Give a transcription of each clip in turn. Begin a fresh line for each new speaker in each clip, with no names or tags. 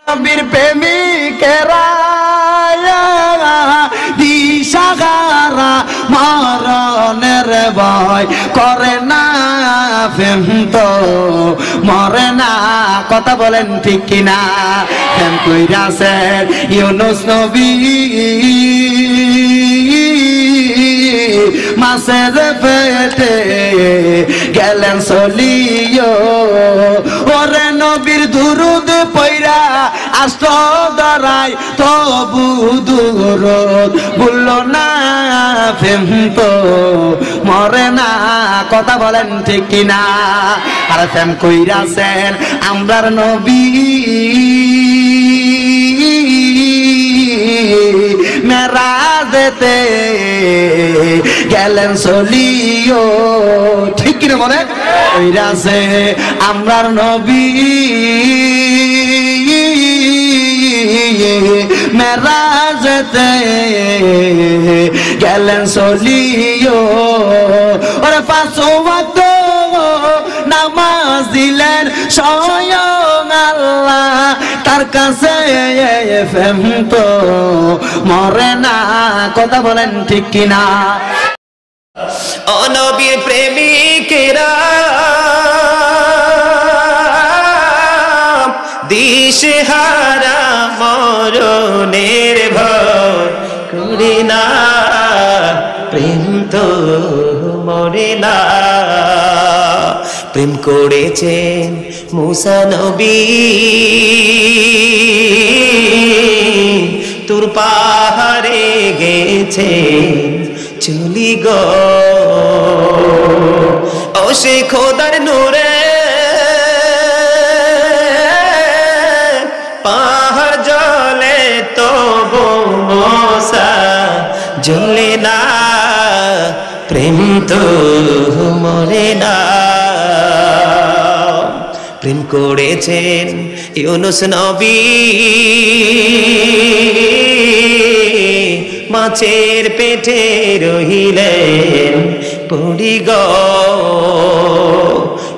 নবীর প্রেমিকেরা দিশাহারা মরণের ভয় করে না, প্রেম তো মরে না। কথা বলেন ঠিক কিনা? প্রেম কইরাছেন ইউনুস নবী মাছের পেটে গেলেন চলিও। ওরে নবীর দুরুদ পইরা আষ্ট ধরাই তবু দুরুদ ভুলল না, প্রেম তো মরে না। কথা বলেন ঠিক কিনা? আর প্রেম কইরাছেন আমরার নবী মেরাজেতে গেলেন চলিও। ঠিক কিনা বলেন? কইরাছে আমরার নবী মেরাজেতে গেলেন চলিও। ওরে পাঁচ ওয়াক্ত নামাজ দিলেন স্বয়ং আল্লাহ, তার কাছে প্রেম তো মরে না। কথা বলেন ঠিক কিনা?
ও নবীর প্রেমিকেরা দিশেহারা মরণের ভয় করে না, প্রেম তো মরে না। প্রেম করেছেন মুসা নবী তোর পাহাড়ে গেছেন চলি গো। ও সে খোদার নূরে পাহাড় জলে তবু মুসা জ্বলে না, প্রেম তো মরে না। প্রেম করেছেন ইউনুস নবী মাছের পেটে রহিলেন পড়ি গো।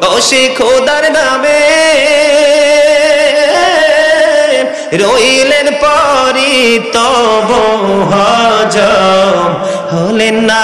ও সে খোদার নামে রইলেন পরি তবু হজম হলেন না,